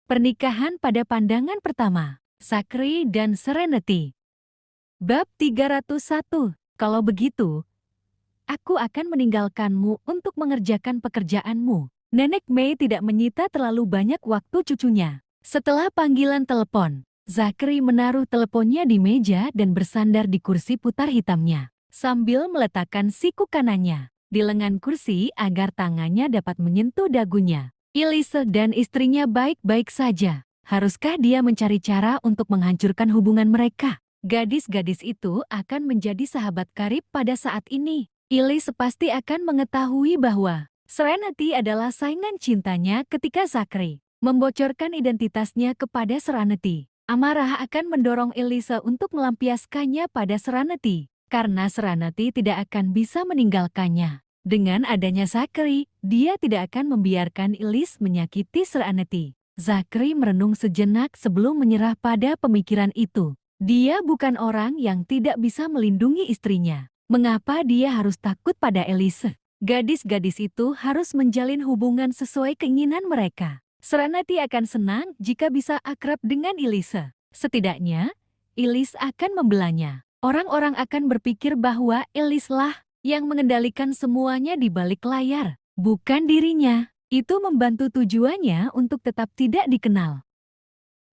Pernikahan pada pandangan pertama. Zachary dan Serenity. Bab 301. Kalau begitu, aku akan meninggalkanmu untuk mengerjakan pekerjaanmu. Nenek May tidak menyita terlalu banyak waktu cucunya. Setelah panggilan telepon, Zachary menaruh teleponnya di meja dan bersandar di kursi putar hitamnya, sambil meletakkan siku kanannya di lengan kursi agar tangannya dapat menyentuh dagunya. Elise dan istrinya baik-baik saja. Haruskah dia mencari cara untuk menghancurkan hubungan mereka? Gadis-gadis itu akan menjadi sahabat karib pada saat ini. Elise pasti akan mengetahui bahwa Serenity adalah saingan cintanya ketika Zachary membocorkan identitasnya kepada Serenity. Amarah akan mendorong Elise untuk melampiaskannya pada Serenity, karena Serenity tidak akan bisa meninggalkannya. Dengan adanya Zachary, dia tidak akan membiarkan Elise menyakiti Serenity. Zachary merenung sejenak sebelum menyerah pada pemikiran itu. Dia bukan orang yang tidak bisa melindungi istrinya. Mengapa dia harus takut pada Elise? Gadis-gadis itu harus menjalin hubungan sesuai keinginan mereka. Serenity akan senang jika bisa akrab dengan Elise. Setidaknya, Elise akan membelanya. Orang-orang akan berpikir bahwa Elise lah yang mengendalikan semuanya di balik layar, bukan dirinya. Itu membantu tujuannya untuk tetap tidak dikenal.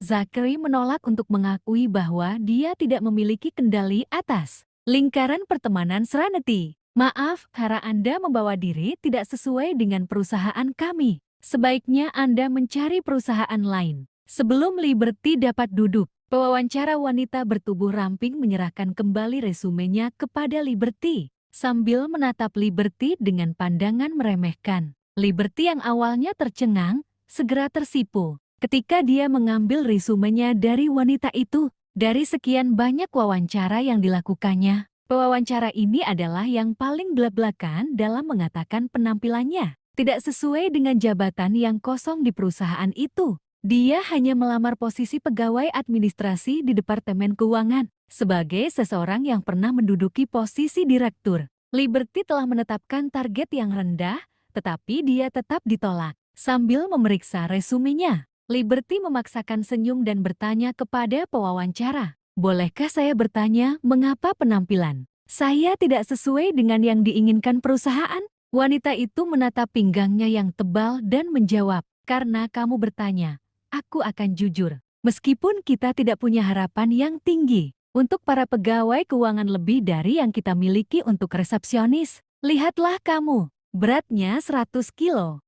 Zachary menolak untuk mengakui bahwa dia tidak memiliki kendali atas lingkaran pertemanan Serenity. Maaf, cara Anda membawa diri tidak sesuai dengan perusahaan kami. Sebaiknya Anda mencari perusahaan lain. Sebelum Liberty dapat duduk, pewawancara wanita bertubuh ramping menyerahkan kembali resumenya kepada Liberty, sambil menatap Liberty dengan pandangan meremehkan. Liberty yang awalnya tercengang, segera tersipu ketika dia mengambil resumenya dari wanita itu. Dari sekian banyak wawancara yang dilakukannya, pewawancara ini adalah yang paling belak-belakan dalam mengatakan penampilannya tidak sesuai dengan jabatan yang kosong di perusahaan itu. Dia hanya melamar posisi pegawai administrasi di Departemen Keuangan sebagai seseorang yang pernah menduduki posisi direktur. Liberty telah menetapkan target yang rendah, tetapi dia tetap ditolak. Sambil memeriksa resumenya, Liberty memaksakan senyum dan bertanya kepada pewawancara, "Bolehkah saya bertanya mengapa penampilan saya tidak sesuai dengan yang diinginkan perusahaan?" Wanita itu menatap pinggangnya yang tebal dan menjawab, "Karena kamu bertanya, aku akan jujur. Meskipun kita tidak punya harapan yang tinggi untuk para pegawai keuangan lebih dari yang kita miliki untuk resepsionis, lihatlah kamu, beratnya 100 kilo.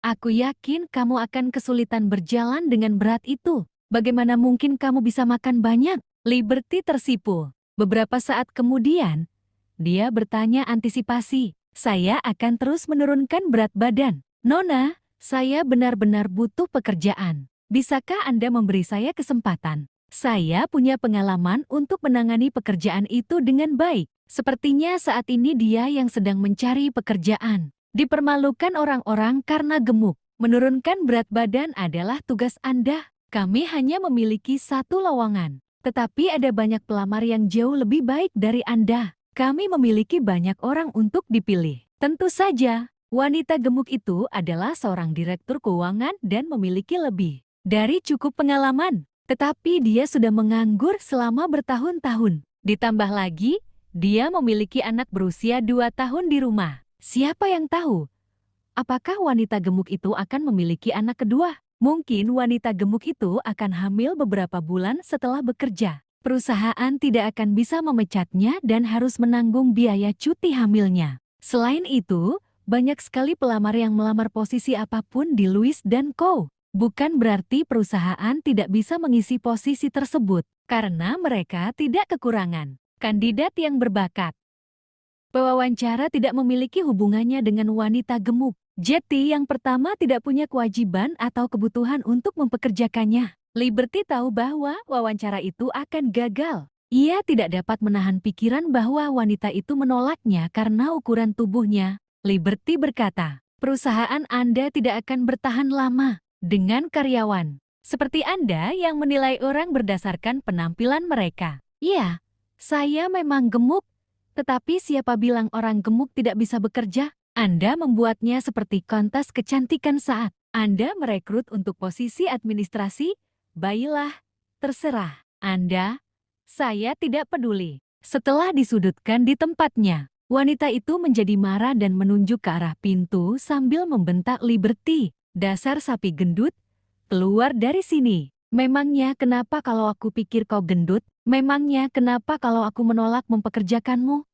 Aku yakin kamu akan kesulitan berjalan dengan berat itu. Bagaimana mungkin kamu bisa makan banyak?" Liberty tersipu. Beberapa saat kemudian, dia bertanya antisipasi, "Saya akan terus menurunkan berat badan. Nona, saya benar-benar butuh pekerjaan. Bisakah Anda memberi saya kesempatan? Saya punya pengalaman untuk menangani pekerjaan itu dengan baik." Sepertinya saat ini dia yang sedang mencari pekerjaan. Dipermalukan orang-orang karena gemuk. Menurunkan berat badan adalah tugas Anda. Kami hanya memiliki satu lowongan, tetapi ada banyak pelamar yang jauh lebih baik dari Anda. Kami memiliki banyak orang untuk dipilih. Tentu saja, wanita gemuk itu adalah seorang direktur keuangan dan memiliki lebih dari cukup pengalaman. Tetapi dia sudah menganggur selama bertahun-tahun. Ditambah lagi, dia memiliki anak berusia 2 tahun di rumah. Siapa yang tahu? Apakah wanita gemuk itu akan memiliki anak kedua? Mungkin wanita gemuk itu akan hamil beberapa bulan setelah bekerja. Perusahaan tidak akan bisa memecatnya dan harus menanggung biaya cuti hamilnya. Selain itu, banyak sekali pelamar yang melamar posisi apapun di Lewis dan Co. Bukan berarti perusahaan tidak bisa mengisi posisi tersebut, karena mereka tidak kekurangan kandidat yang berbakat. Pewawancara tidak memiliki hubungannya dengan wanita gemuk. Jetty yang pertama tidak punya kewajiban atau kebutuhan untuk mempekerjakannya. Liberty tahu bahwa wawancara itu akan gagal. Ia tidak dapat menahan pikiran bahwa wanita itu menolaknya karena ukuran tubuhnya. Liberty berkata, "Perusahaan Anda tidak akan bertahan lama dengan karyawan seperti Anda yang menilai orang berdasarkan penampilan mereka." "Iya, saya memang gemuk. Tetapi siapa bilang orang gemuk tidak bisa bekerja? Anda membuatnya seperti kontes kecantikan saat Anda merekrut untuk posisi administrasi? Baiklah, terserah Anda. Saya tidak peduli. Setelah disudutkan di tempatnya, wanita itu menjadi marah dan menunjuk ke arah pintu sambil membentak Liberty. Dasar sapi gendut, keluar dari sini. Memangnya kenapa kalau aku pikir kau gendut? Memangnya kenapa kalau aku menolak mempekerjakanmu?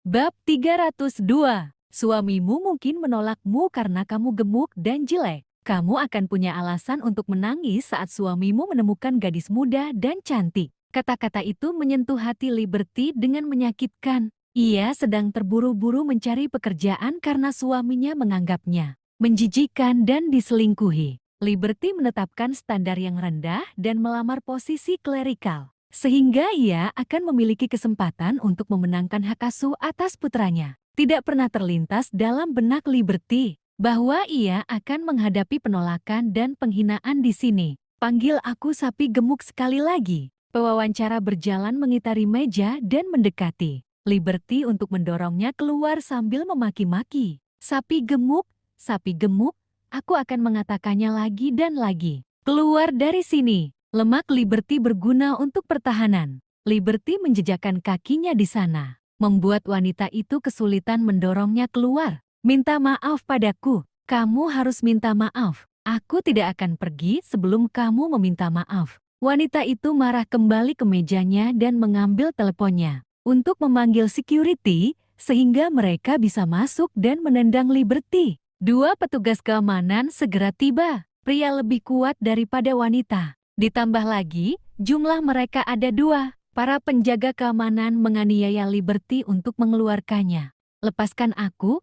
Bab 302. Suamimu mungkin menolakmu karena kamu gemuk dan jelek. Kamu akan punya alasan untuk menangis saat suamimu menemukan gadis muda dan cantik. Kata-kata itu menyentuh hati Liberty dengan menyakitkan. Ia sedang terburu-buru mencari pekerjaan karena suaminya menganggapnya menjijikan dan diselingkuhi. Liberty menetapkan standar yang rendah dan melamar posisi klerikal, sehingga ia akan memiliki kesempatan untuk memenangkan hak asuh atas putranya. Tidak pernah terlintas dalam benak Liberty bahwa ia akan menghadapi penolakan dan penghinaan di sini. Panggil aku sapi gemuk sekali lagi. Pewawancara berjalan mengitari meja dan mendekati Liberty untuk mendorongnya keluar sambil memaki-maki. Sapi gemuk, aku akan mengatakannya lagi dan lagi. Keluar dari sini. Lemak Liberty berguna untuk pertahanan. Liberty menjejakkan kakinya di sana, membuat wanita itu kesulitan mendorongnya keluar. Minta maaf padaku. Kamu harus minta maaf. Aku tidak akan pergi sebelum kamu meminta maaf. Wanita itu marah kembali ke mejanya dan mengambil teleponnya untuk memanggil security sehingga mereka bisa masuk dan menendang Liberty. Dua petugas keamanan segera tiba. Pria lebih kuat daripada wanita. Ditambah lagi, jumlah mereka ada dua. Para penjaga keamanan menganiaya Liberty untuk mengeluarkannya. Lepaskan aku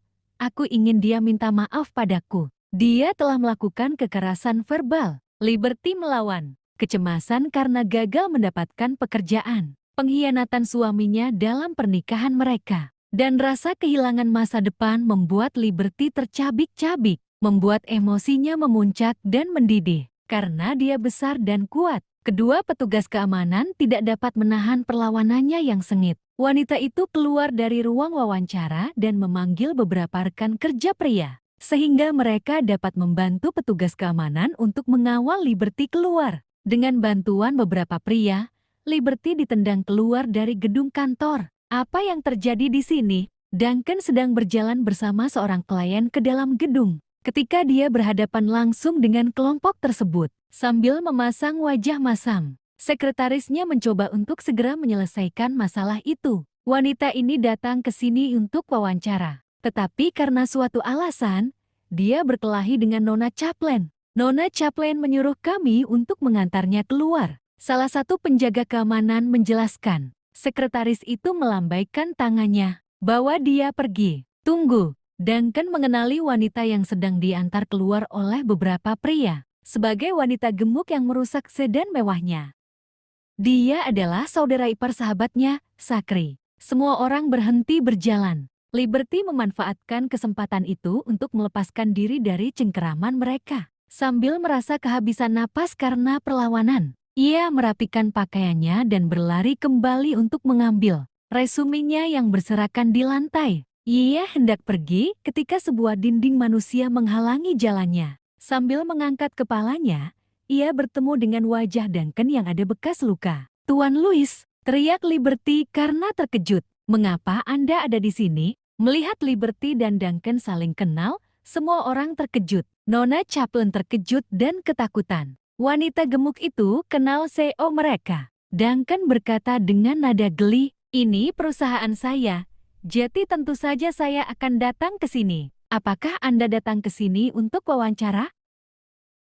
ingin dia minta maaf padaku. Dia telah melakukan kekerasan verbal. Liberty melawan. Kecemasan karena gagal mendapatkan pekerjaan. Pengkhianatan suaminya dalam pernikahan mereka. Dan rasa kehilangan masa depan membuat Liberty tercabik-cabik. Membuat emosinya memuncak dan mendidih. Karena dia besar dan kuat. Kedua petugas keamanan tidak dapat menahan perlawanannya yang sengit. Wanita itu keluar dari ruang wawancara dan memanggil beberapa rekan kerja pria, sehingga mereka dapat membantu petugas keamanan untuk mengawal Liberty keluar. Dengan bantuan beberapa pria, Liberty ditendang keluar dari gedung kantor. Apa yang terjadi di sini? Duncan sedang berjalan bersama seorang klien ke dalam gedung. Ketika dia berhadapan langsung dengan kelompok tersebut, sambil memasang wajah masam, sekretarisnya mencoba untuk segera menyelesaikan masalah itu. Wanita ini datang ke sini untuk wawancara, tetapi karena suatu alasan, dia berkelahi dengan Nona Chaplin. Nona Chaplin menyuruh kami untuk mengantarnya keluar. Salah satu penjaga keamanan menjelaskan. Sekretaris itu melambaikan tangannya, bawa dia pergi. Tunggu. Duncan mengenali wanita yang sedang diantar keluar oleh beberapa pria sebagai wanita gemuk yang merusak sedan mewahnya. Dia adalah saudara ipar sahabatnya, Sakri. Semua orang berhenti berjalan. Liberty memanfaatkan kesempatan itu untuk melepaskan diri dari cengkeraman mereka. Sambil merasa kehabisan napas karena perlawanan, ia merapikan pakaiannya dan berlari kembali untuk mengambil resumenya yang berserakan di lantai. Ia hendak pergi ketika sebuah dinding manusia menghalangi jalannya. Sambil mengangkat kepalanya, ia bertemu dengan wajah Duncan yang ada bekas luka. "Tuan Louis," teriak Liberty karena terkejut. "Mengapa Anda ada di sini?" Melihat Liberty dan Duncan saling kenal, semua orang terkejut. Nona Chaplin terkejut dan ketakutan. Wanita gemuk itu kenal CEO mereka. Duncan berkata dengan nada geli, "Ini perusahaan saya. Jadi tentu saja saya akan datang ke sini. Apakah Anda datang ke sini untuk wawancara?"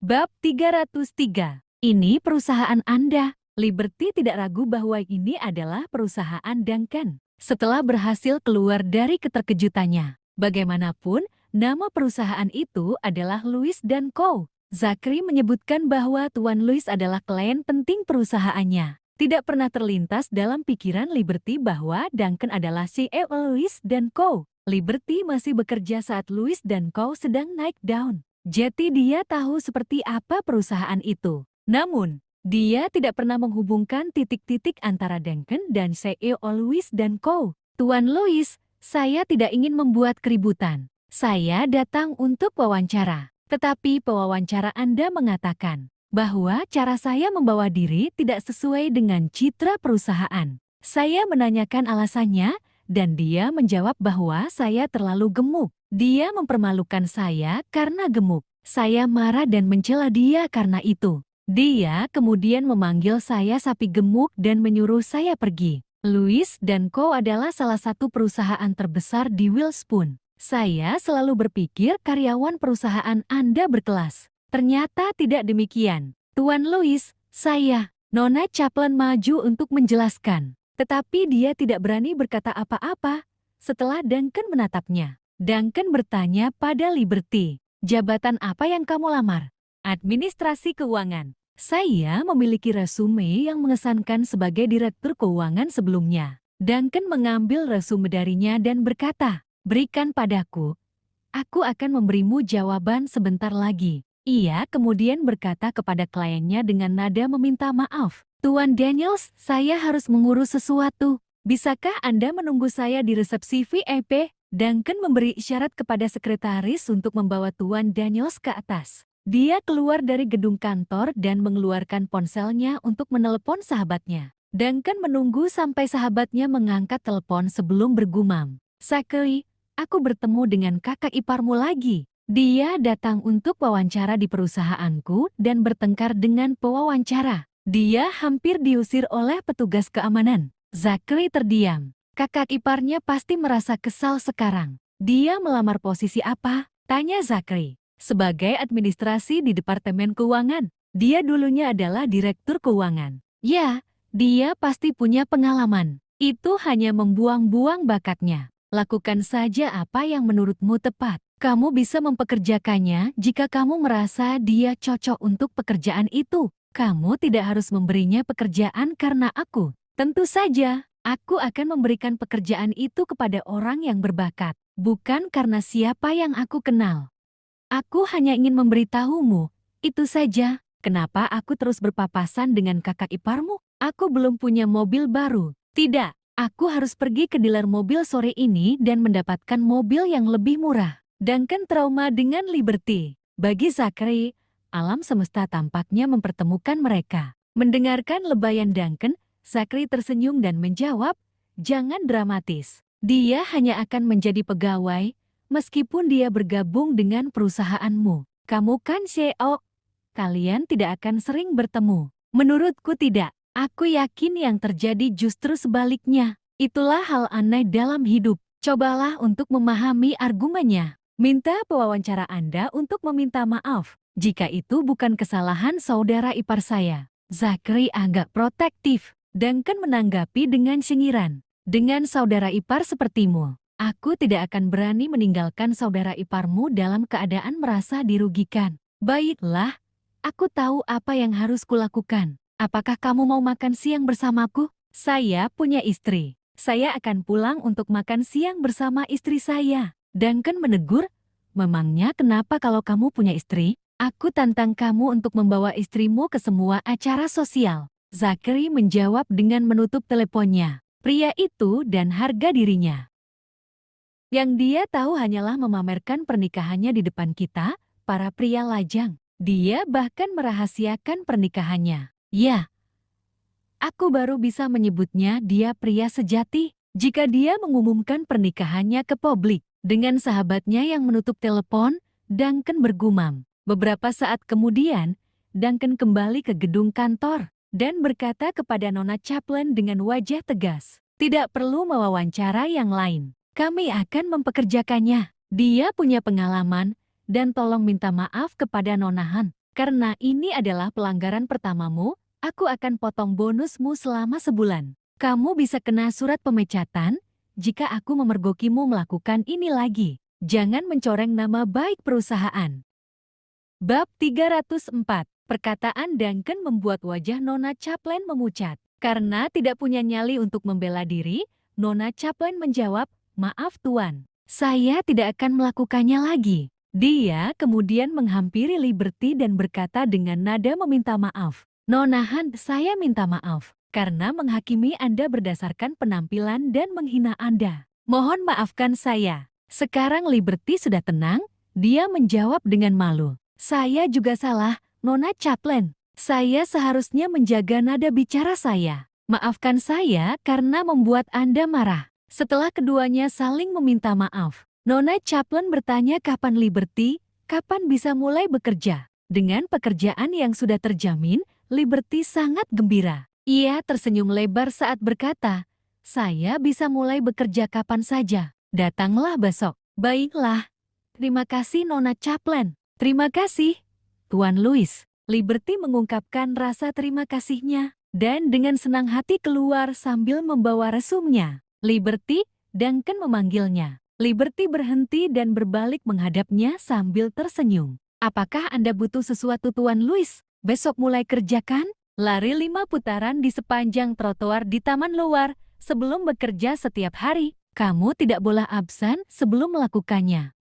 Bab 303. Ini perusahaan Anda. Liberty tidak ragu bahwa ini adalah perusahaan Duncan. Setelah berhasil keluar dari keterkejutannya, bagaimanapun, nama perusahaan itu adalah Louis & Co. Zachary menyebutkan bahwa Tuan Louis adalah klien penting perusahaannya. Tidak pernah terlintas dalam pikiran Liberty bahwa Duncan adalah CEO Louis & Co. Liberty masih bekerja saat Louis & Co. sedang naik daun. Jadi dia tahu seperti apa perusahaan itu. Namun, dia tidak pernah menghubungkan titik-titik antara Duncan dan CEO Louis & Co. "Tuan Louis, saya tidak ingin membuat keributan. Saya datang untuk wawancara." Tetapi pewawancara Anda mengatakan bahwa cara saya membawa diri tidak sesuai dengan citra perusahaan. Saya menanyakan alasannya, dan dia menjawab bahwa saya terlalu gemuk. Dia mempermalukan saya karena gemuk. Saya marah dan mencela dia karena itu. Dia kemudian memanggil saya sapi gemuk dan menyuruh saya pergi. Lewis dan Co. adalah salah satu perusahaan terbesar di Wilspun. Saya selalu berpikir karyawan perusahaan Anda berkelas. Ternyata tidak demikian. Tuan Lewis, Nona Chaplin maju untuk menjelaskan. Tetapi dia tidak berani berkata apa-apa setelah Duncan menatapnya. Duncan bertanya pada Liberty, "Jabatan apa yang kamu lamar?" "Administrasi keuangan." "Saya memiliki resume yang mengesankan sebagai direktur keuangan sebelumnya." Duncan mengambil resume darinya dan berkata, "Berikan padaku. Aku akan memberimu jawaban sebentar lagi." Ia kemudian berkata kepada kliennya dengan nada meminta maaf, "Tuan Daniels, saya harus mengurus sesuatu. Bisakah Anda menunggu saya di resepsi VIP?" Duncan memberi isyarat kepada sekretaris untuk membawa Tuan Daniels ke atas. Dia keluar dari gedung kantor dan mengeluarkan ponselnya untuk menelepon sahabatnya. Duncan menunggu sampai sahabatnya mengangkat telepon sebelum bergumam, "Zachary, aku bertemu dengan kakak iparmu lagi. Dia datang untuk wawancara di perusahaanku dan bertengkar dengan pewawancara. Dia hampir diusir oleh petugas keamanan." Zachary terdiam. Kakak iparnya pasti merasa kesal sekarang. "Dia melamar posisi apa?" tanya Zachary. "Sebagai administrasi di Departemen Keuangan. Dia dulunya adalah direktur keuangan." "Ya, dia pasti punya pengalaman. Itu hanya membuang-buang bakatnya. Lakukan saja apa yang menurutmu tepat. Kamu bisa mempekerjakannya jika kamu merasa dia cocok untuk pekerjaan itu. Kamu tidak harus memberinya pekerjaan karena aku. Tentu saja, aku akan memberikan pekerjaan itu kepada orang yang berbakat, bukan karena siapa yang aku kenal. Aku hanya ingin memberitahumu, itu saja. Kenapa aku terus berpapasan dengan kakak iparmu? Aku belum punya mobil baru. Tidak, aku harus pergi ke dealer mobil sore ini dan mendapatkan mobil yang lebih murah." Duncan trauma dengan Liberty. Bagi Zachary, alam semesta tampaknya mempertemukan mereka. Mendengarkan lebayan Duncan, Zachary tersenyum dan menjawab, "Jangan dramatis. Dia hanya akan menjadi pegawai, meskipun dia bergabung dengan perusahaanmu. Kamu kan CEO. Kalian tidak akan sering bertemu." "Menurutku tidak. Aku yakin yang terjadi justru sebaliknya. Itulah hal aneh dalam hidup. Cobalah untuk memahami argumennya. Minta pewawancara Anda untuk meminta maaf jika itu bukan kesalahan saudara ipar saya." Zachary agak protektif. Duncan menanggapi dengan singiran, "Dengan saudara ipar sepertimu, aku tidak akan berani meninggalkan saudara iparmu dalam keadaan merasa dirugikan." "Baiklah, aku tahu apa yang harus kulakukan. Apakah kamu mau makan siang bersamaku?" "Saya punya istri. Saya akan pulang untuk makan siang bersama istri saya." Duncan menegur, "Memangnya kenapa kalau kamu punya istri? Aku tantang kamu untuk membawa istrimu ke semua acara sosial." Zachary menjawab dengan menutup teleponnya. Pria itu dan harga dirinya. Yang dia tahu hanyalah memamerkan pernikahannya di depan kita, para pria lajang. Dia bahkan merahasiakan pernikahannya. Ya, aku baru bisa menyebutnya dia pria sejati jika dia mengumumkan pernikahannya ke publik. Dengan sahabatnya yang menutup telepon, Duncan bergumam. Beberapa saat kemudian, Duncan kembali ke gedung kantor dan berkata kepada Nona Chaplin dengan wajah tegas, "Tidak perlu mewawancara yang lain. Kami akan mempekerjakannya. Dia punya pengalaman, dan tolong minta maaf kepada Nona Han. Karena ini adalah pelanggaran pertamamu, aku akan potong bonusmu selama sebulan. Kamu bisa kena surat pemecatan jika aku memergokimu melakukan ini lagi. Jangan mencoreng nama baik perusahaan." Bab 304. Perkataan Duncan membuat wajah Nona Chaplin memucat. Karena tidak punya nyali untuk membela diri, Nona Chaplin menjawab, "Maaf Tuan, saya tidak akan melakukannya lagi." Dia kemudian menghampiri Liberty dan berkata dengan nada meminta maaf, "Nona Han, saya minta maaf karena menghakimi Anda berdasarkan penampilan dan menghina Anda. Mohon maafkan saya." Sekarang Liberty sudah tenang, Dia menjawab dengan malu. Saya juga salah, Nona Chaplain. Saya seharusnya menjaga nada bicara saya. Maafkan saya karena membuat Anda marah. Setelah keduanya saling meminta maaf, Nona Chaplain bertanya kapan Liberty, kapan bisa mulai bekerja. Dengan pekerjaan yang sudah terjamin, Liberty sangat gembira. Ia tersenyum lebar saat berkata, saya bisa mulai bekerja kapan saja. Datanglah besok. Baiklah. Terima kasih Nona Chaplain. Terima kasih, Tuan Louis. Liberty mengungkapkan rasa terima kasihnya, dan dengan senang hati keluar sambil membawa resumnya. Liberty, Duncan memanggilnya. Liberty berhenti dan berbalik menghadapnya sambil tersenyum. Apakah Anda butuh sesuatu Tuan Louis? Besok mulai kerjakan? Lari 5 putaran di sepanjang trotoar di taman luar sebelum bekerja setiap hari. Kamu tidak boleh absen sebelum melakukannya.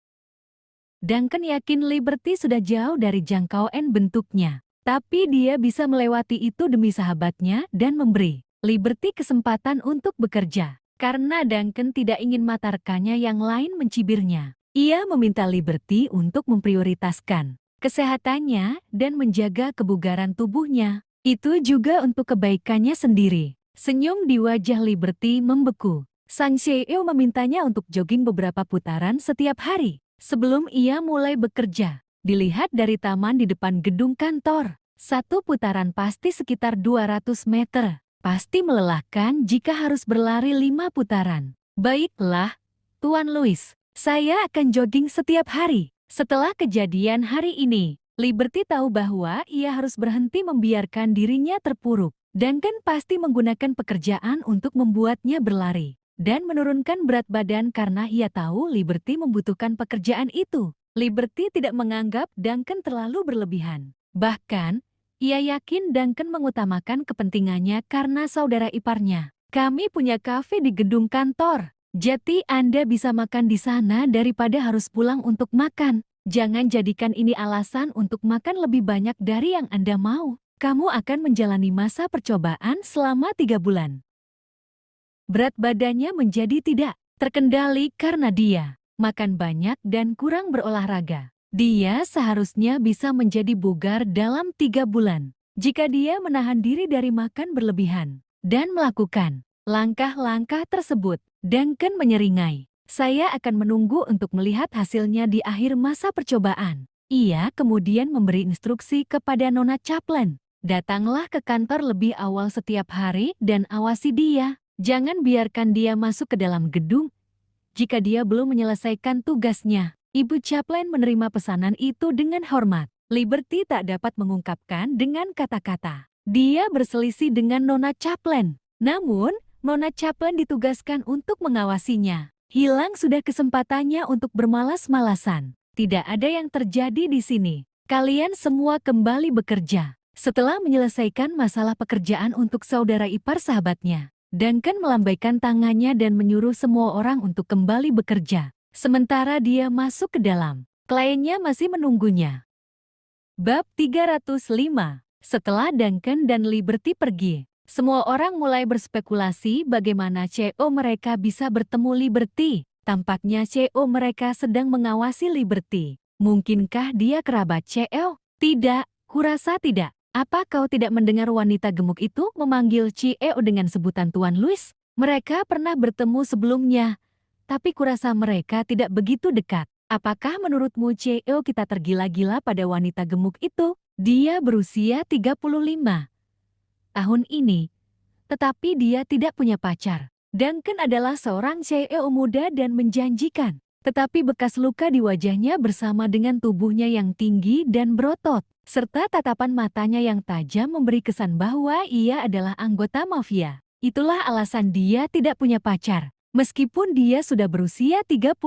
Duncan yakin Liberty sudah jauh dari jangkauan bentuknya. Tapi dia bisa melewati itu demi sahabatnya dan memberi Liberty kesempatan untuk bekerja. Karena Duncan tidak ingin mata rekannya yang lain mencibirnya. Ia meminta Liberty untuk memprioritaskan kesehatannya dan menjaga kebugaran tubuhnya. Itu juga untuk kebaikannya sendiri. Senyum di wajah Liberty membeku. Sang CEO memintanya untuk jogging beberapa putaran setiap hari. Sebelum ia mulai bekerja, dilihat dari taman di depan gedung kantor. 1 putaran pasti sekitar 200 meter. Pasti melelahkan jika harus berlari 5 putaran. Baiklah, Tuan Louis, saya akan jogging setiap hari. Setelah kejadian hari ini, Liberty tahu bahwa ia harus berhenti membiarkan dirinya terpuruk. Duncan pasti menggunakan pekerjaan untuk membuatnya berlari dan menurunkan berat badan karena ia tahu Liberty membutuhkan pekerjaan itu. Liberty tidak menganggap Duncan terlalu berlebihan. Bahkan, ia yakin Duncan mengutamakan kepentingannya karena saudara iparnya. Kami punya kafe di gedung kantor. Jadi Anda bisa makan di sana daripada harus pulang untuk makan. Jangan jadikan ini alasan untuk makan lebih banyak dari yang Anda mau. Kamu akan menjalani masa percobaan selama 3 bulan. Berat badannya menjadi tidak terkendali karena dia makan banyak dan kurang berolahraga. Dia seharusnya bisa menjadi bugar dalam 3 bulan jika dia menahan diri dari makan berlebihan dan melakukan langkah-langkah tersebut. Duncan menyeringai. Saya akan menunggu untuk melihat hasilnya di akhir masa percobaan. Ia kemudian memberi instruksi kepada Nona Chaplain. Datanglah ke kantor lebih awal setiap hari dan awasi dia. Jangan biarkan dia masuk ke dalam gedung jika dia belum menyelesaikan tugasnya. Ibu Chaplain menerima pesanan itu dengan hormat. Liberty tak dapat mengungkapkan dengan kata-kata. Dia berselisih dengan Nona Chaplain. Namun, Nona Chaplain ditugaskan untuk mengawasinya. Hilang sudah kesempatannya untuk bermalas-malasan. Tidak ada yang terjadi di sini. Kalian semua kembali bekerja. Setelah menyelesaikan masalah pekerjaan untuk saudara ipar sahabatnya, Duncan melambaikan tangannya dan menyuruh semua orang untuk kembali bekerja. Sementara dia masuk ke dalam, kliennya masih menunggunya. Bab 305. Setelah Duncan dan Liberty pergi, semua orang mulai berspekulasi bagaimana CEO mereka bisa bertemu Liberty. Tampaknya CEO mereka sedang mengawasi Liberty. Mungkinkah dia kerabat CEO? Tidak, kurasa tidak. Apa kau tidak mendengar wanita gemuk itu memanggil CEO dengan sebutan Tuan Louis? Mereka pernah bertemu sebelumnya, tapi kurasa mereka tidak begitu dekat. Apakah menurutmu CEO kita tergila-gila pada wanita gemuk itu? Dia berusia 35 tahun ini, tetapi dia tidak punya pacar. Duncan adalah seorang CEO muda dan menjanjikan, tetapi bekas luka di wajahnya bersama dengan tubuhnya yang tinggi dan berotot, serta tatapan matanya yang tajam memberi kesan bahwa ia adalah anggota mafia. Itulah alasan dia tidak punya pacar. Meskipun dia sudah berusia 35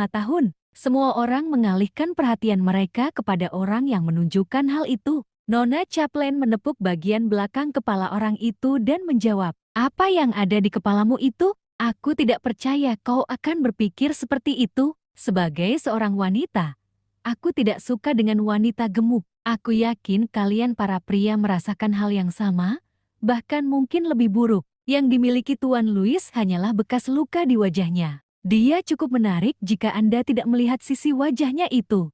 tahun, semua orang mengalihkan perhatian mereka kepada orang yang menunjukkan hal itu. Nona Chaplain menepuk bagian belakang kepala orang itu dan menjawab, "Apa yang ada di kepalamu itu? Aku tidak percaya kau akan berpikir seperti itu. Sebagai seorang wanita, aku tidak suka dengan wanita gemuk. Aku yakin kalian para pria merasakan hal yang sama, bahkan mungkin lebih buruk. Yang dimiliki Tuan Louis hanyalah bekas luka di wajahnya. Dia cukup menarik jika Anda tidak melihat sisi wajahnya itu.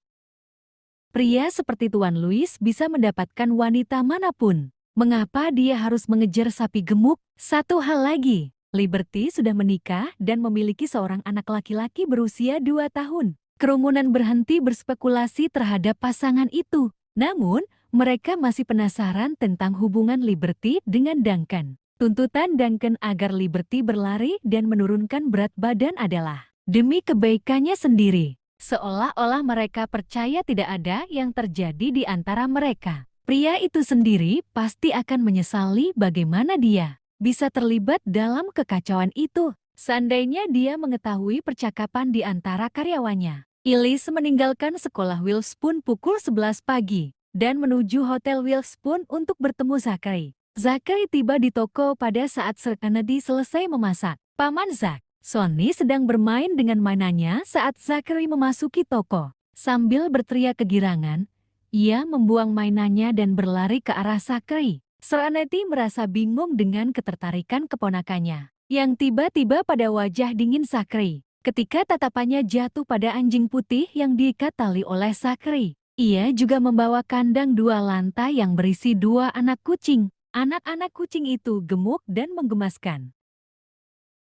Pria seperti Tuan Louis bisa mendapatkan wanita manapun. Mengapa dia harus mengejar sapi gemuk? Satu hal lagi, Liberty sudah menikah dan memiliki seorang anak laki-laki berusia 2 tahun. Kerumunan berhenti berspekulasi terhadap pasangan itu. Namun, mereka masih penasaran tentang hubungan Liberty dengan Duncan. Tuntutan Duncan agar Liberty berlari dan menurunkan berat badan adalah demi kebaikannya sendiri. Seolah-olah mereka percaya tidak ada yang terjadi di antara mereka. Pria itu sendiri pasti akan menyesali bagaimana dia bisa terlibat dalam kekacauan itu. Seandainya dia mengetahui percakapan di antara karyawannya. Elise meninggalkan sekolah Witherspoon pukul 11 pagi dan menuju Hotel Witherspoon untuk bertemu Zachary. Zachary tiba di toko pada saat Sir Kennedy selesai memasak. Paman Zack, Sonny sedang bermain dengan mainannya saat Zachary memasuki toko. Sambil berteriak kegirangan, ia membuang mainannya dan berlari ke arah Zachary. Serenity merasa bingung dengan ketertarikan keponakannya, yang tiba-tiba pada wajah dingin Zachary. Ketika tatapannya jatuh pada anjing putih yang diikat tali oleh Zachary. Ia juga membawa kandang 2 lantai yang berisi 2 anak kucing. Anak-anak kucing itu gemuk dan menggemaskan.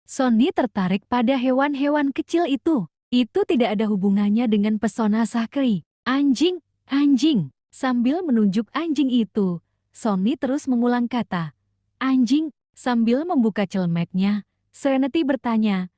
Sonny tertarik pada hewan-hewan kecil itu. Itu tidak ada hubungannya dengan pesona Zachary. Anjing, anjing. Sambil menunjuk anjing itu, Sonny terus mengulang kata, anjing. Sambil membuka celemeknya, Serenity bertanya,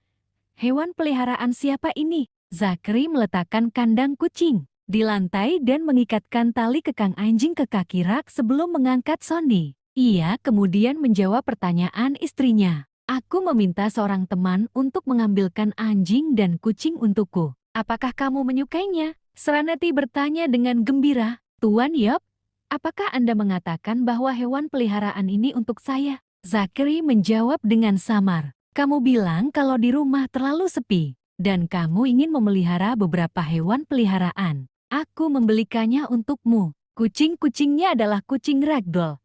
hewan peliharaan siapa ini? Zachary meletakkan kandang kucing di lantai dan mengikatkan tali kekang anjing ke kaki rak sebelum mengangkat Sonny. Ia kemudian menjawab pertanyaan istrinya. Aku meminta seorang teman untuk mengambilkan anjing dan kucing untukku. Apakah kamu menyukainya? Serenity bertanya dengan gembira. Tuan Yop, apakah Anda mengatakan bahwa hewan peliharaan ini untuk saya? Zachary menjawab dengan samar. Kamu bilang kalau di rumah terlalu sepi, dan kamu ingin memelihara beberapa hewan peliharaan. Aku membelikannya untukmu. Kucing-kucingnya adalah kucing ragdoll.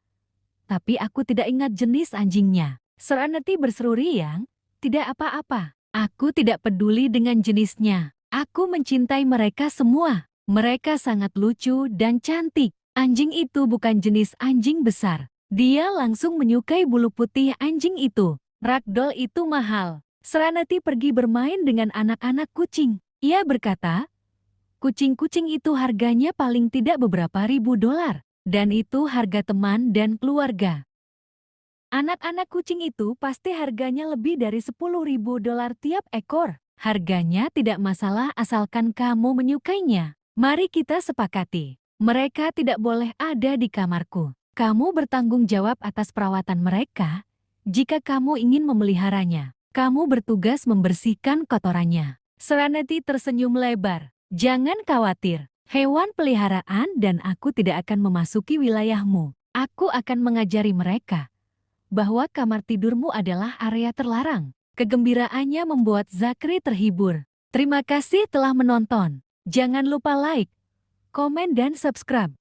Tapi aku tidak ingat jenis anjingnya. Serenity berseru riang, tidak apa-apa. Aku tidak peduli dengan jenisnya. Aku mencintai mereka semua. Mereka sangat lucu dan cantik. Anjing itu bukan jenis anjing besar. Dia langsung menyukai bulu putih anjing itu. Ragdoll itu mahal. Serenity pergi bermain dengan anak-anak kucing. Ia berkata, kucing-kucing itu harganya paling tidak beberapa ribu dolar. Dan itu harga teman dan keluarga. Anak-anak kucing itu pasti harganya lebih dari 10.000 dolar tiap ekor. Harganya tidak masalah asalkan kamu menyukainya. Mari kita sepakati. Mereka tidak boleh ada di kamarku. Kamu bertanggung jawab atas perawatan mereka. Jika kamu ingin memeliharanya, kamu bertugas membersihkan kotorannya. Serenity tersenyum lebar. Jangan khawatir. Hewan peliharaan dan aku tidak akan memasuki wilayahmu. Aku akan mengajari mereka bahwa kamar tidurmu adalah area terlarang. Kegembiraannya membuat Zachary terhibur. Terima kasih telah menonton. Jangan lupa like, komen dan subscribe.